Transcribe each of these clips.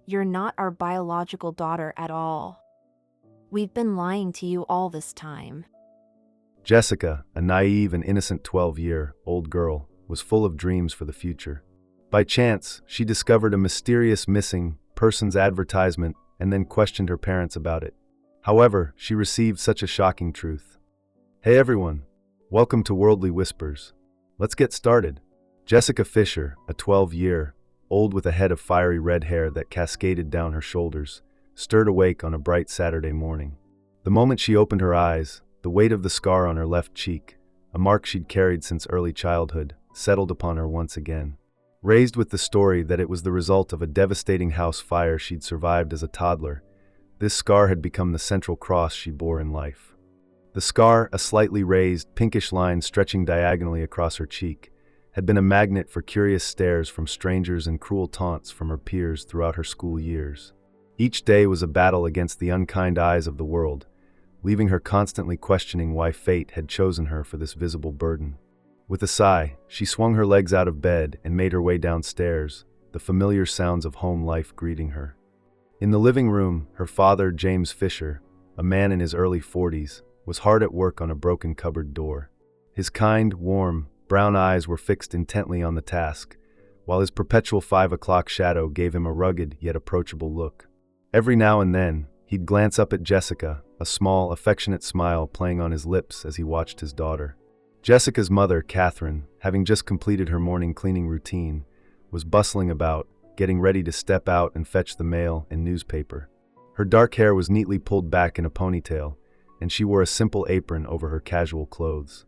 you're not our biological daughter at all. We've been lying to you all this time. Jessica, a naive and innocent 12-year-old girl, was full of dreams for the future. By chance, she discovered a mysterious missing persons advertisement and then questioned her parents about it. However, she received such a shocking truth. Hey everyone, welcome to Worldly Whispers. Let's get started. Jessica Fisher, a 12-year-old with a head of fiery red hair that cascaded down her shoulders, stirred awake on a bright Saturday morning. The moment she opened her eyes, the weight of the scar on her left cheek, a mark she'd carried since early childhood, settled upon her once again. Raised with the story that it was the result of a devastating house fire she'd survived as a toddler, this scar had become the central cross she bore in life. The scar, a slightly raised, pinkish line stretching diagonally across her cheek, had been a magnet for curious stares from strangers and cruel taunts from her peers throughout her school years. Each day was a battle against the unkind eyes of the world, leaving her constantly questioning why fate had chosen her for this visible burden. With a sigh, she swung her legs out of bed and made her way downstairs, the familiar sounds of home life greeting her. In the living room, her father, James Fisher, a man in his early 40s, was hard at work on a broken cupboard door. His kind, warm, brown eyes were fixed intently on the task, while his perpetual 5 o'clock shadow gave him a rugged yet approachable look. Every now and then, he'd glance up at Jessica, a small, affectionate smile playing on his lips as he watched his daughter. Jessica's mother, Catherine, having just completed her morning cleaning routine, was bustling about, getting ready to step out and fetch the mail and newspaper. Her dark hair was neatly pulled back in a ponytail, and she wore a simple apron over her casual clothes.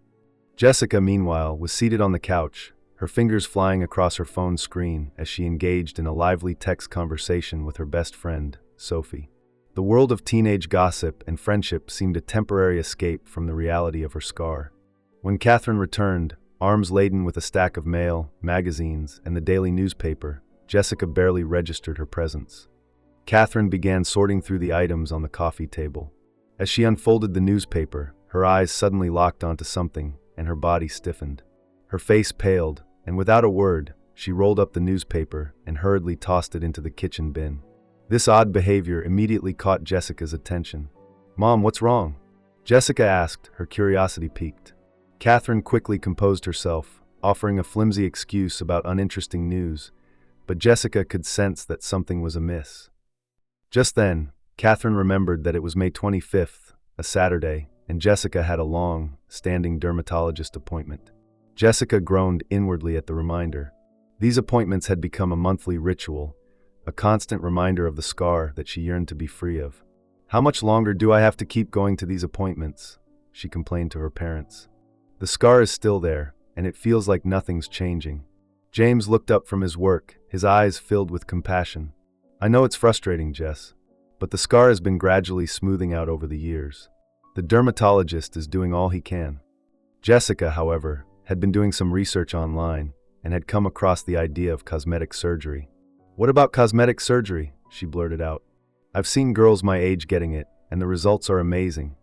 Jessica, meanwhile, was seated on the couch, her fingers flying across her phone screen as she engaged in a lively text conversation with her best friend, Sophie. The world of teenage gossip and friendship seemed a temporary escape from the reality of her scar. When Catherine returned, arms laden with a stack of mail, magazines, and the daily newspaper, Jessica barely registered her presence. Catherine began sorting through the items on the coffee table. As she unfolded the newspaper, her eyes suddenly locked onto something, and her body stiffened. Her face paled, and without a word, she rolled up the newspaper and hurriedly tossed it into the kitchen bin. This odd behavior immediately caught Jessica's attention. "Mom, what's wrong?" Jessica asked, her curiosity piqued. Catherine quickly composed herself, offering a flimsy excuse about uninteresting news, but Jessica could sense that something was amiss. Just then, Catherine remembered that it was May 25th, a Saturday, and Jessica had a long, standing dermatologist appointment. Jessica groaned inwardly at the reminder. These appointments had become a monthly ritual, a constant reminder of the scar that she yearned to be free of. "How much longer do I have to keep going to these appointments?" she complained to her parents. "The scar is still there, and it feels like nothing's changing." James looked up from his work, his eyes filled with compassion. "I know it's frustrating, Jess, but the scar has been gradually smoothing out over the years. The dermatologist is doing all he can." Jessica, however, had been doing some research online and had come across the idea of cosmetic surgery. "What about cosmetic surgery?" she blurted out. "I've seen girls my age getting it, and the results are amazing."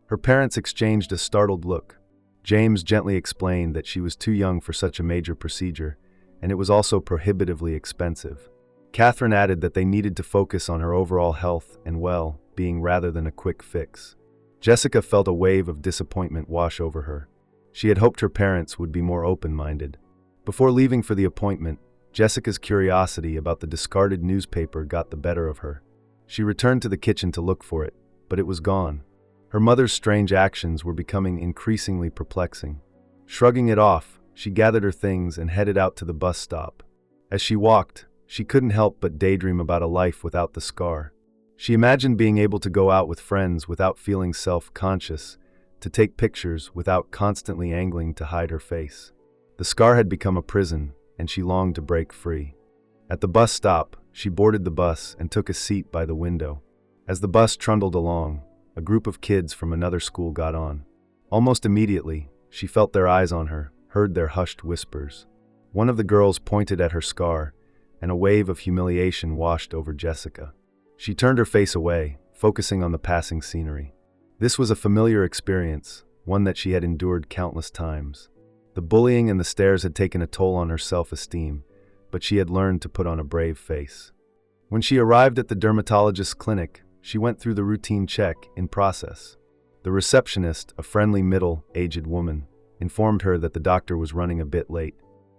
Her parents exchanged a startled look. James gently explained that she was too young for such a major procedure, and it was also prohibitively expensive. Catherine added that they needed to focus on her overall health and well-being rather than a quick fix. Jessica felt a wave of disappointment wash over her. She had hoped her parents would be more open-minded. Before leaving for the appointment, Jessica's curiosity about the discarded newspaper got the better of her. She returned to the kitchen to look for it, but it was gone. Her mother's strange actions were becoming increasingly perplexing. Shrugging it off, she gathered her things and headed out to the bus stop. As she walked, she couldn't help but daydream about a life without the scar. She imagined being able to go out with friends without feeling self-conscious, to take pictures without constantly angling to hide her face. The scar had become a prison, and she longed to break free. At the bus stop, she boarded the bus and took a seat by the window. As the bus trundled along, a group of kids from another school got on. Almost immediately, she felt their eyes on her, heard their hushed whispers. One of the girls pointed at her scar, and a wave of humiliation washed over Jessica. She turned her face away, focusing on the passing scenery. This was a familiar experience, one that she had endured countless times. The bullying and the stares had taken a toll on her self-esteem, but she had learned to put on a brave face. When she arrived at the dermatologist's clinic, she went through the routine check in process. The receptionist, a friendly middle-aged woman, informed her that the doctor was running a bit late.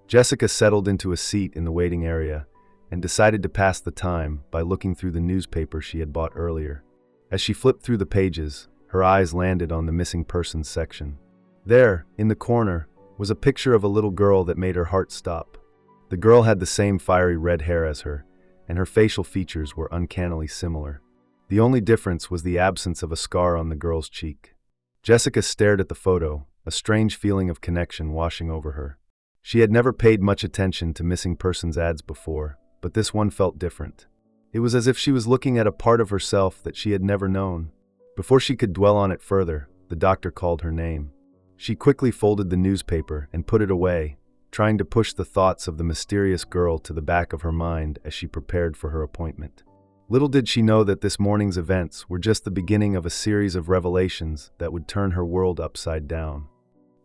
Jessica settled into a seat in the waiting area and decided to pass the time by looking through the newspaper she had bought earlier. As she flipped through the pages, her eyes landed on the missing persons section. There, in the corner, was a picture of a little girl that made her heart stop. The girl had the same fiery red hair as her, and her facial features were uncannily similar. The only difference was the absence of a scar on the girl's cheek. Jessica stared at the photo, a strange feeling of connection washing over her. She had never paid much attention to missing persons ads before, but this one felt different. It was as if she was looking at a part of herself that she had never known. Before she could dwell on it further, the doctor called her name. She quickly folded the newspaper and put it away, trying to push the thoughts of the mysterious girl to the back of her mind as she prepared for her appointment. Little did she know that this morning's events were just the beginning of a series of revelations that would turn her world upside down.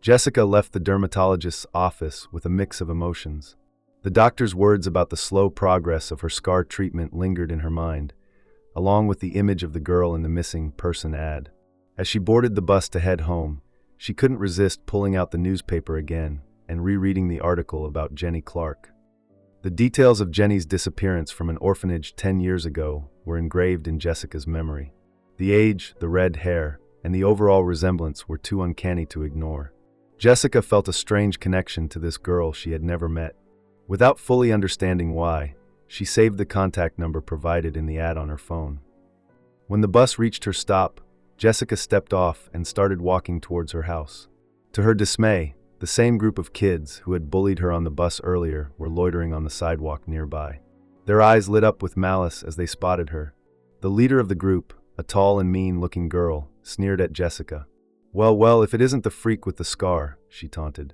Jessica left the dermatologist's office with a mix of emotions. The doctor's words about the slow progress of her scar treatment lingered in her mind, along with the image of the girl in the missing person ad. As she boarded the bus to head home, she couldn't resist pulling out the newspaper again and rereading the article about Jenny Clark. The details of Jenny's disappearance from an orphanage 10 years ago were engraved in Jessica's memory. The age, the red hair, and the overall resemblance were too uncanny to ignore. Jessica felt a strange connection to this girl she had never met. Without fully understanding why, she saved the contact number provided in the ad on her phone. When the bus reached her stop, Jessica stepped off and started walking towards her house. To her dismay, the same group of kids who had bullied her on the bus earlier were loitering on the sidewalk nearby. Their eyes lit up with malice as they spotted her. The leader of the group, a tall and mean-looking girl, sneered at Jessica. Well, if it isn't the freak with the scar," she taunted.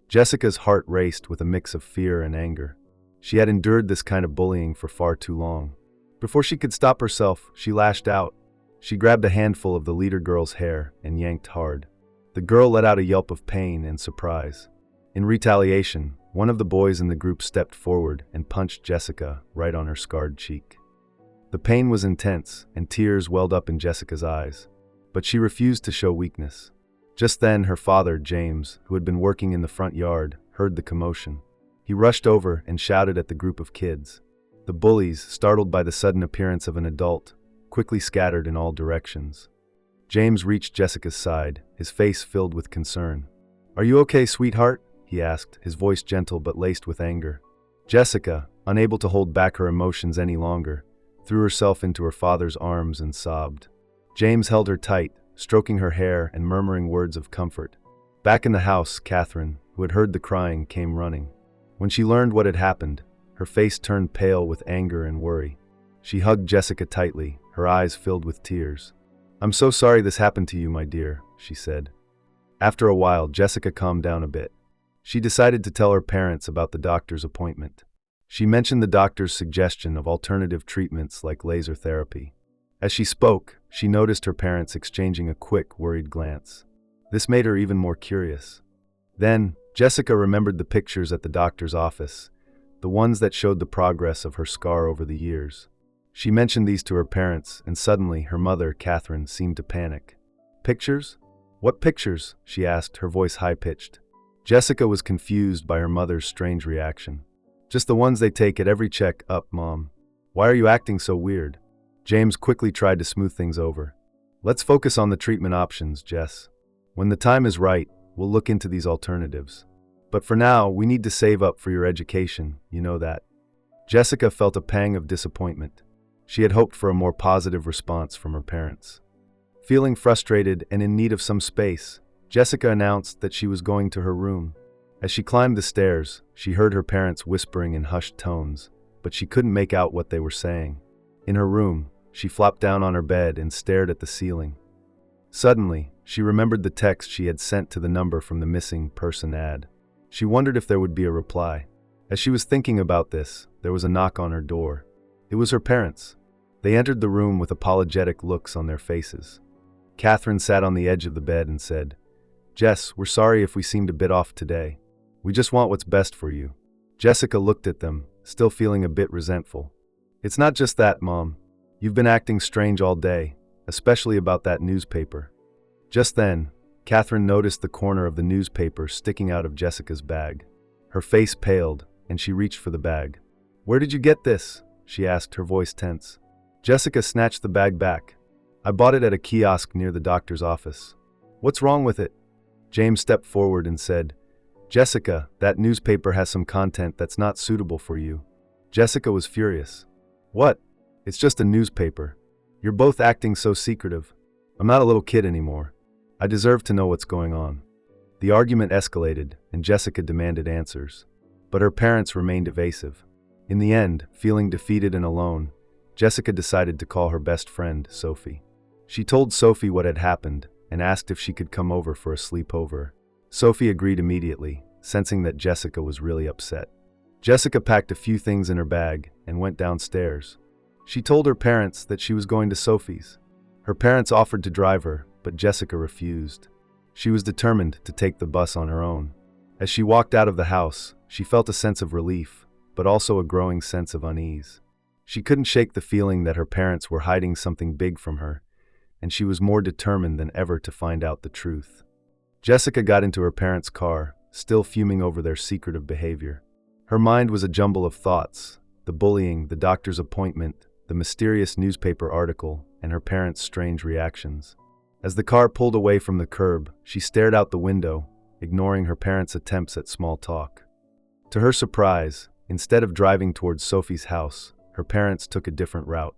Jessica's heart raced with a mix of fear and anger. She had endured this kind of bullying for far too long. Before she could stop herself, she lashed out. She grabbed a handful of the leader girl's hair and yanked hard. The girl let out a yelp of pain and surprise. In retaliation, one of the boys in the group stepped forward and punched Jessica right on her scarred cheek. The pain was intense, and tears welled up in Jessica's eyes. But she refused to show weakness. Just then, her father, James, who had been working in the front yard, heard the commotion. He rushed over and shouted at the group of kids. The bullies, startled by the sudden appearance of an adult, quickly scattered in all directions. James reached Jessica's side, his face filled with concern. "Are you okay, sweetheart?" he asked, his voice gentle but laced with anger. Jessica, unable to hold back her emotions any longer, threw herself into her father's arms and sobbed. James held her tight, stroking her hair and murmuring words of comfort. Back in the house, Catherine, who had heard the crying, came running. When she learned what had happened, her face turned pale with anger and worry. She hugged Jessica tightly, her eyes filled with tears. "I'm so sorry this happened to you, my dear," she said. After a while, Jessica calmed down a bit. She decided to tell her parents about the doctor's appointment. She mentioned the doctor's suggestion of alternative treatments like laser therapy. As she spoke, she noticed her parents exchanging a quick, worried glance. This made her even more curious. Then, Jessica remembered the pictures at the doctor's office, the ones that showed the progress of her scar over the years. She mentioned these to her parents, and suddenly her mother, Catherine, seemed to panic. "Pictures? What pictures?" she asked, her voice high-pitched. Jessica was confused by her mother's strange reaction. "Just the ones they take at every check-up, Mom. Why are you acting so weird?" James quickly tried to smooth things over. "Let's focus on the treatment options, Jess. When the time is right, we'll look into these alternatives. But for now, we need to save up for your education, you know that." Jessica felt a pang of disappointment. She had hoped for a more positive response from her parents. Feeling frustrated and in need of some space, Jessica announced that she was going to her room. As she climbed the stairs, she heard her parents whispering in hushed tones, but she couldn't make out what they were saying. In her room, she flopped down on her bed and stared at the ceiling. Suddenly, she remembered the text she had sent to the number from the missing person ad. She wondered if there would be a reply. As she was thinking about this, there was a knock on her door. It was her parents. They entered the room with apologetic looks on their faces. Catherine sat on the edge of the bed and said, "Jess, we're sorry if we seemed a bit off today. We just want what's best for you." Jessica looked at them, still feeling a bit resentful. It's not just that, Mom. You've been acting strange all day, especially about that newspaper. Just then, Catherine noticed the corner of the newspaper sticking out of Jessica's bag. Her face paled, and she reached for the bag. "Where did you get this?" she asked, her voice tense. Jessica snatched the bag back. "I bought it at a kiosk near the doctor's office." "What's wrong with it?" James stepped forward and said, "Jessica, that newspaper has some content that's not suitable for you." Jessica was furious. "What? It's just a newspaper. You're both acting so secretive. I'm not a little kid anymore. I deserve to know what's going on." The argument escalated, and Jessica demanded answers. But her parents remained evasive. In the end, feeling defeated and alone, Jessica decided to call her best friend, Sophie. She told Sophie what had happened and asked if she could come over for a sleepover. Sophie agreed immediately, sensing that Jessica was really upset. Jessica packed a few things in her bag and went downstairs. She told her parents that she was going to Sophie's. Her parents offered to drive her, but Jessica refused. She was determined to take the bus on her own. As she walked out of the house, she felt a sense of relief, but also a growing sense of unease. She couldn't shake the feeling that her parents were hiding something big from her, and she was more determined than ever to find out the truth. Jessica got into her parents' car, still fuming over their secretive behavior. Her mind was a jumble of thoughts: the bullying, the doctor's appointment, the mysterious newspaper article, and her parents' strange reactions. As the car pulled away from the curb, she stared out the window, ignoring her parents' attempts at small talk. To her surprise, instead of driving towards Sophie's house, her parents took a different route.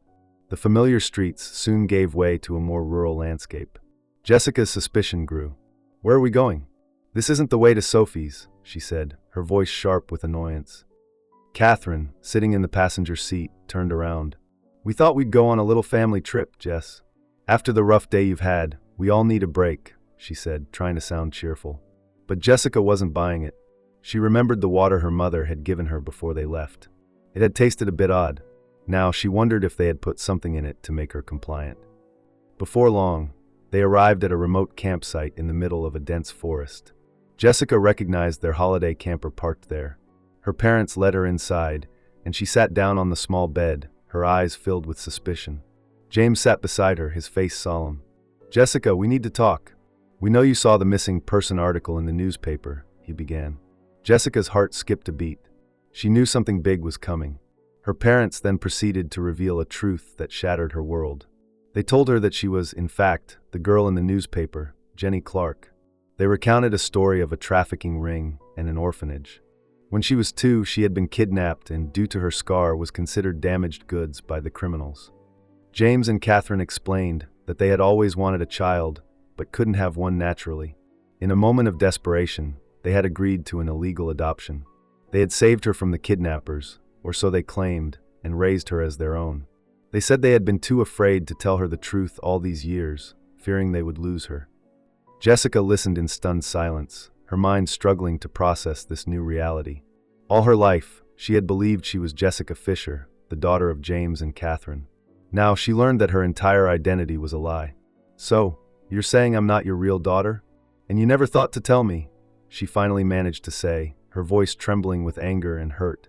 The familiar streets soon gave way to a more rural landscape. Jessica's suspicion grew. "Where are we going?" "This isn't the way to Sophie's," she said, her voice sharp with annoyance. Catherine, sitting in the passenger seat, turned around. "We thought we'd go on a little family trip, Jess. After the rough day you've had, we all need a break," she said, trying to sound cheerful. But Jessica wasn't buying it. She remembered the water her mother had given her before they left. It had tasted a bit odd. Now she wondered if they had put something in it to make her compliant. Before long, they arrived at a remote campsite in the middle of a dense forest. Jessica recognized their holiday camper parked there. Her parents led her inside, and she sat down on the small bed, her eyes filled with suspicion. James sat beside her, his face solemn. "Jessica, we need to talk. We know you saw the missing person article in the newspaper," he began. Jessica's heart skipped a beat. She knew something big was coming. Her parents then proceeded to reveal a truth that shattered her world. They told her that she was, in fact, the girl in the newspaper, Jenny Clark. They recounted a story of a trafficking ring and an orphanage. When she was 2, she had been kidnapped and, due to her scar, was considered damaged goods by the criminals. James and Catherine explained that they had always wanted a child, but couldn't have one naturally. In a moment of desperation, they had agreed to an illegal adoption. They had saved her from the kidnappers, or so they claimed, and raised her as their own. They said they had been too afraid to tell her the truth all these years, fearing they would lose her. Jessica listened in stunned silence, her mind struggling to process this new reality. All her life, she had believed she was Jessica Fisher, the daughter of James and Catherine. Now she learned that her entire identity was a lie. "So, you're saying I'm not your real daughter? And you never thought to tell me?" she finally managed to say, her voice trembling with anger and hurt.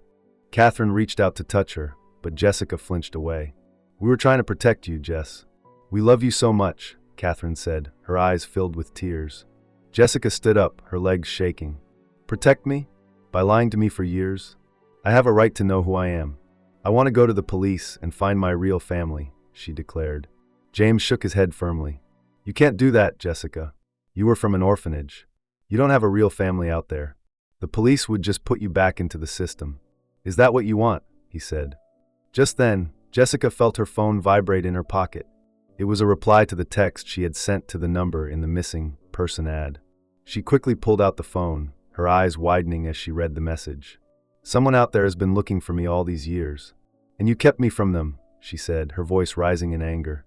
Catherine reached out to touch her, but Jessica flinched away. "We were trying to protect you, Jess. We love you so much," Catherine said, her eyes filled with tears. Jessica stood up, her legs shaking. "Protect me? By lying to me for years? I have a right to know who I am. I want to go to the police and find my real family," she declared. James shook his head firmly. "You can't do that, Jessica. You were from an orphanage. You don't have a real family out there. The police would just put you back into the system. Is that what you want?" he said. Just then, Jessica felt her phone vibrate in her pocket. It was a reply to the text she had sent to the number in the missing person ad. She quickly pulled out the phone, her eyes widening as she read the message. "Someone out there has been looking for me all these years. And you kept me from them," she said, her voice rising in anger.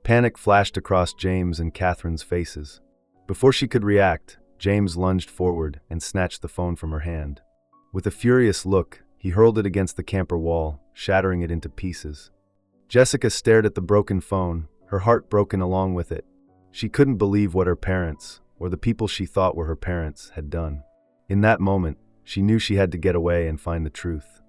Panic flashed across James and Catherine's faces. Before she could react, James lunged forward and snatched the phone from her hand. With a furious look, he hurled it against the camper wall, shattering it into pieces. Jessica stared at the broken phone, her heart broken along with it. She couldn't believe what her parents, or the people she thought were her parents, had done. In that moment, she knew she had to get away and find the truth.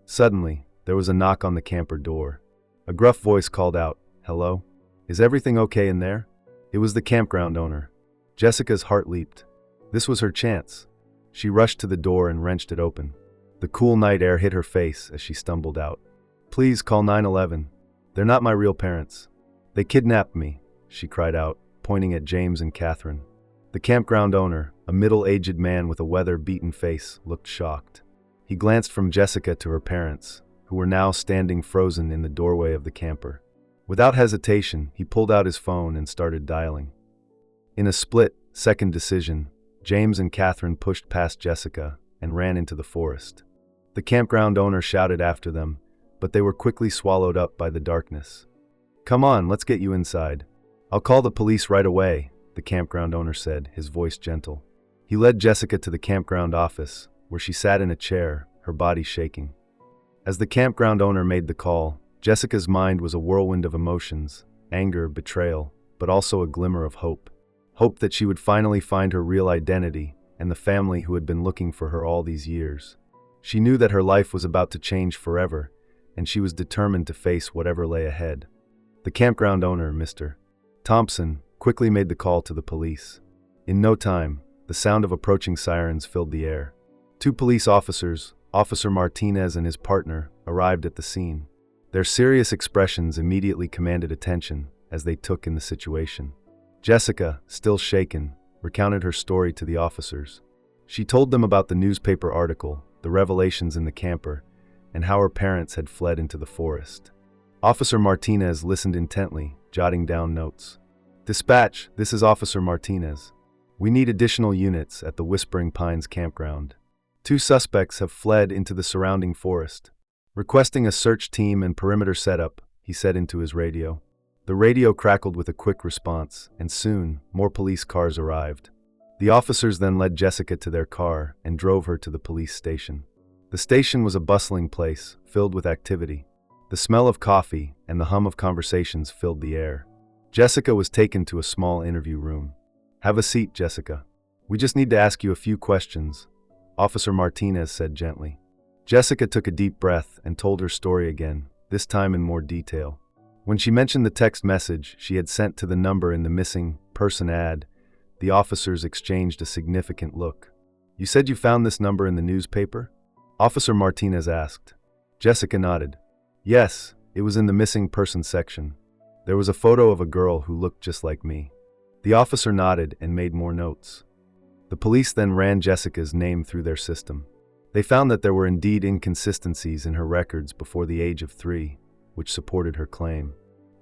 Suddenly, there was a knock on the camper door. A gruff voice called out, "Hello? Is everything okay in there?" It was the campground owner. Jessica's heart leaped. This was her chance. She rushed to the door and wrenched it open. The cool night air hit her face as she stumbled out. "Please call 911. They're not my real parents. They kidnapped me," she cried out, pointing at James and Catherine. The campground owner, a middle-aged man with a weather-beaten face, looked shocked. He glanced from Jessica to her parents, who were now standing frozen in the doorway of the camper. Without hesitation, he pulled out his phone and started dialing. In a split-second decision, James and Catherine pushed past Jessica and ran into the forest. The campground owner shouted after them, but they were quickly swallowed up by the darkness. "Come on, let's get you inside. I'll call the police right away," the campground owner said, his voice gentle. He led Jessica to the campground office, where she sat in a chair, her body shaking. As the campground owner made the call, Jessica's mind was a whirlwind of emotions, anger, betrayal, but also a glimmer of hope. Hope that she would finally find her real identity and the family who had been looking for her all these years. She knew that her life was about to change forever, and she was determined to face whatever lay ahead. The campground owner, Mr. Thompson, quickly made the call to the police. In no time, the sound of approaching sirens filled the air. 2 police officers, Officer Martinez and his partner, arrived at the scene. Their serious expressions immediately commanded attention as they took in the situation. Jessica, still shaken, recounted her story to the officers. She told them about the newspaper article, the revelations in the camper, and how her parents had fled into the forest. Officer Martinez listened intently, jotting down notes. "Dispatch, this is Officer Martinez. We need additional units at the Whispering Pines campground. 2 suspects have fled into the surrounding forest. Requesting a search team and perimeter setup," he said into his radio. The radio crackled with a quick response, and soon, more police cars arrived. The officers then led Jessica to their car and drove her to the police station. The station was a bustling place, filled with activity. The smell of coffee and the hum of conversations filled the air. Jessica was taken to a small interview room. "Have a seat, Jessica. We just need to ask you a few questions," Officer Martinez said gently. Jessica took a deep breath and told her story again, this time in more detail. When she mentioned the text message she had sent to the number in the missing person ad, the officers exchanged a significant look. "You said you found this number in the newspaper?" Officer Martinez asked. Jessica nodded. "Yes, it was in the missing person section. There was a photo of a girl who looked just like me." The officer nodded and made more notes. The police then ran Jessica's name through their system. They found that there were indeed inconsistencies in her records before the age of 3, which supported her claim.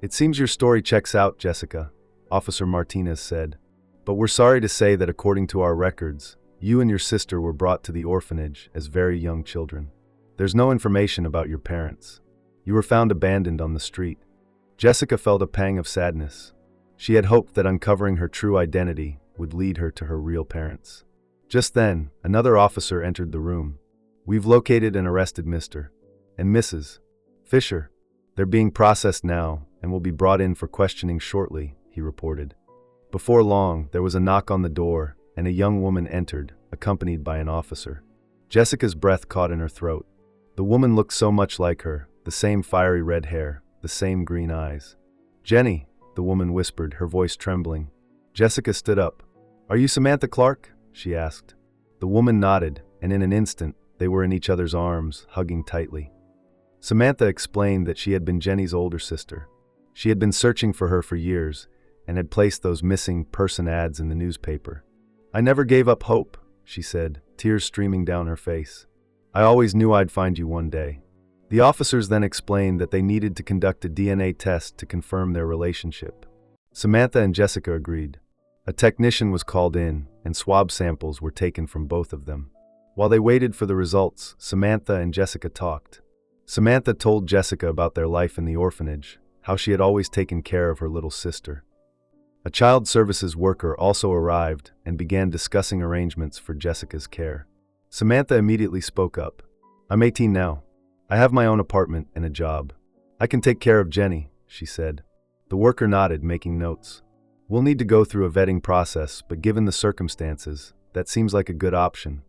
"It seems your story checks out, Jessica," Officer Martinez said. "But we're sorry to say that according to our records, you and your sister were brought to the orphanage as very young children. There's no information about your parents. You were found abandoned on the street." Jessica felt a pang of sadness. She had hoped that uncovering her true identity would lead her to her real parents. Just then, another officer entered the room. "We've located and arrested Mr. and Mrs. Fisher. They're being processed now and will be brought in for questioning shortly," he reported. Before long, there was a knock on the door, and a young woman entered, accompanied by an officer. Jessica's breath caught in her throat. The woman looked so much like her, the same fiery red hair, the same green eyes. "Jenny," the woman whispered, her voice trembling. Jessica stood up. "Are you Samantha Clark?" she asked. The woman nodded, and in an instant, they were in each other's arms, hugging tightly. Samantha explained that she had been Jenny's older sister. She had been searching for her for years, and had placed those missing person ads in the newspaper. "I never gave up hope," she said, tears streaming down her face. "I always knew I'd find you one day." The officers then explained that they needed to conduct a DNA test to confirm their relationship. Samantha and Jessica agreed. A technician was called in, and swab samples were taken from both of them. While they waited for the results, Samantha and Jessica talked. Samantha told Jessica about their life in the orphanage, how she had always taken care of her little sister. A child services worker also arrived and began discussing arrangements for Jessica's care. Samantha immediately spoke up. "I'm 18 now. I have my own apartment and a job. I can take care of Jenny," she said. The worker nodded, making notes. "We'll need to go through a vetting process, but given the circumstances, that seems like a good option."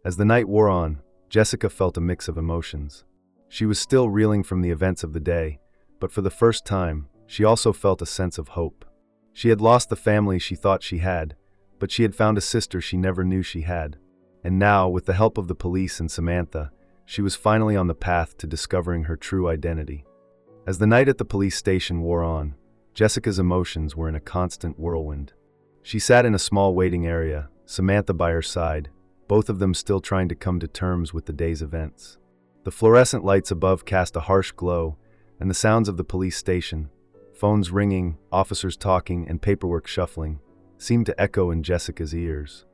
As the night wore on, Jessica felt a mix of emotions. She was still reeling from the events of the day, but for the first time, she also felt a sense of hope. She had lost the family she thought she had, but she had found a sister she never knew she had. And now, with the help of the police and Samantha, she was finally on the path to discovering her true identity. As the night at the police station wore on, Jessica's emotions were in a constant whirlwind. She sat in a small waiting area, Samantha by her side, both of them still trying to come to terms with the day's events. The fluorescent lights above cast a harsh glow, and the sounds of the police station, phones ringing, officers talking, and paperwork shuffling, seemed to echo in Jessica's ears.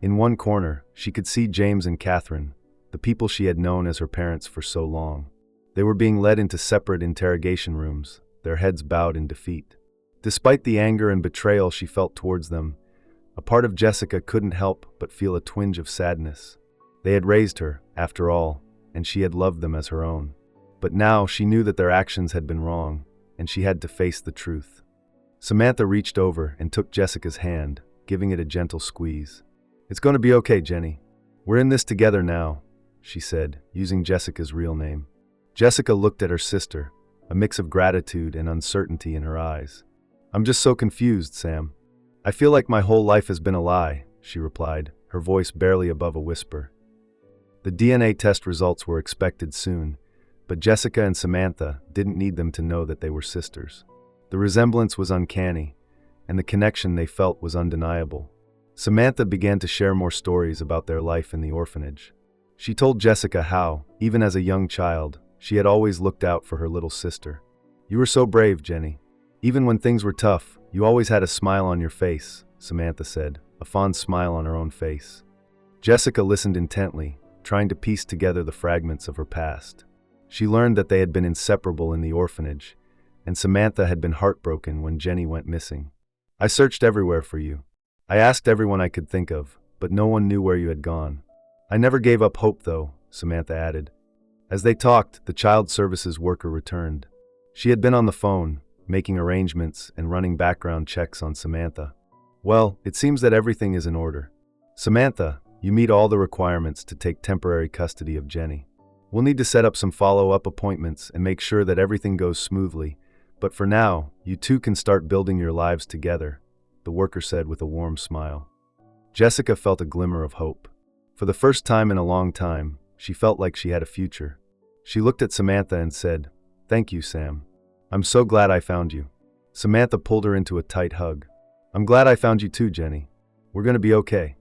In one corner, she could see James and Catherine, the people she had known as her parents for so long. They were being led into separate interrogation rooms, their heads bowed in defeat. Despite the anger and betrayal she felt towards them, a part of Jessica couldn't help but feel a twinge of sadness. They had raised her, after all, and she had loved them as her own. But now she knew that their actions had been wrong, and she had to face the truth. Samantha reached over and took Jessica's hand, giving it a gentle squeeze. "It's going to be okay, Jenny. We're in this together now," she said, using Jessica's real name. Jessica looked at her sister, a mix of gratitude and uncertainty in her eyes. "I'm just so confused, Sam. I feel like my whole life has been a lie," she replied, her voice barely above a whisper. The DNA test results were expected soon, but Jessica and Samantha didn't need them to know that they were sisters. The resemblance was uncanny, and the connection they felt was undeniable. Samantha began to share more stories about their life in the orphanage. She told Jessica how, even as a young child, she had always looked out for her little sister. "You were so brave, Jenny. Even when things were tough, you always had a smile on your face," Samantha said, a fond smile on her own face. Jessica listened intently, trying to piece together the fragments of her past. She learned that they had been inseparable in the orphanage, and Samantha had been heartbroken when Jenny went missing. "I searched everywhere for you. I asked everyone I could think of, but no one knew where you had gone. I never gave up hope, though," Samantha added. As they talked, the child services worker returned. She had been on the phone, making arrangements and running background checks on Samantha. "Well, it seems that everything is in order. Samantha, you meet all the requirements to take temporary custody of Jenny. We'll need to set up some follow-up appointments and make sure that everything goes smoothly, but for now, you two can start building your lives together," the worker said with a warm smile. Jessica felt a glimmer of hope. For the first time in a long time, she felt like she had a future. She looked at Samantha and said, "Thank you, Sam. I'm so glad I found you." Samantha pulled her into a tight hug. "I'm glad I found you too, Jenny. We're going to be okay."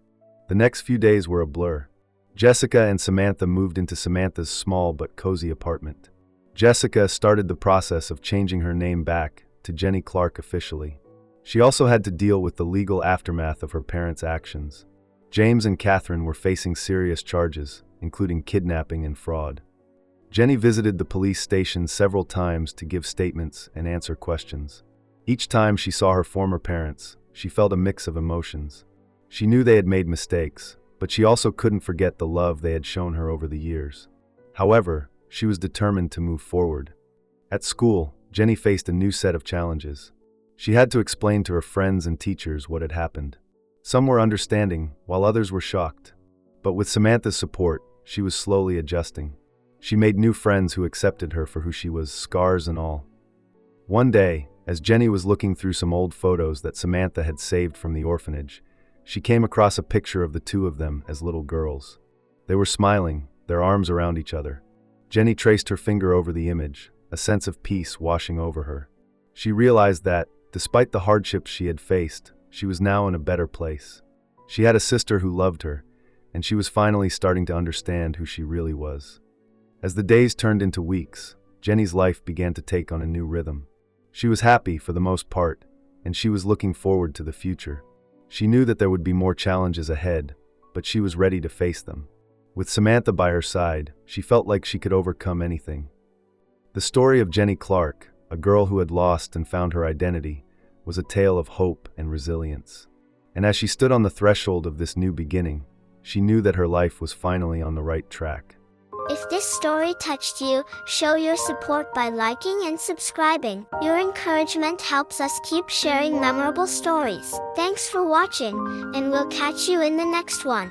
The next few days were a blur. Jessica and Samantha moved into Samantha's small but cozy apartment. Jessica started the process of changing her name back to Jenny Clark officially. She also had to deal with the legal aftermath of her parents' actions. James and Catherine were facing serious charges, including kidnapping and fraud. Jenny visited the police station several times to give statements and answer questions. Each time she saw her former parents, she felt a mix of emotions. She knew they had made mistakes, but she also couldn't forget the love they had shown her over the years. However, she was determined to move forward. At school, Jenny faced a new set of challenges. She had to explain to her friends and teachers what had happened. Some were understanding, while others were shocked. But with Samantha's support, she was slowly adjusting. She made new friends who accepted her for who she was, scars and all. One day, as Jenny was looking through some old photos that Samantha had saved from the orphanage, she came across a picture of the two of them as little girls. They were smiling, their arms around each other. Jenny traced her finger over the image, a sense of peace washing over her. She realized that, despite the hardships she had faced, she was now in a better place. She had a sister who loved her, and she was finally starting to understand who she really was. As the days turned into weeks, Jenny's life began to take on a new rhythm. She was happy for the most part, and she was looking forward to the future. She knew that there would be more challenges ahead, but she was ready to face them. With Samantha by her side, she felt like she could overcome anything. The story of Jenny Clark, a girl who had lost and found her identity, was a tale of hope and resilience. And as she stood on the threshold of this new beginning, she knew that her life was finally on the right track. If this story touched you, show your support by liking and subscribing. Your encouragement helps us keep sharing memorable stories. Thanks for watching, and we'll catch you in the next one.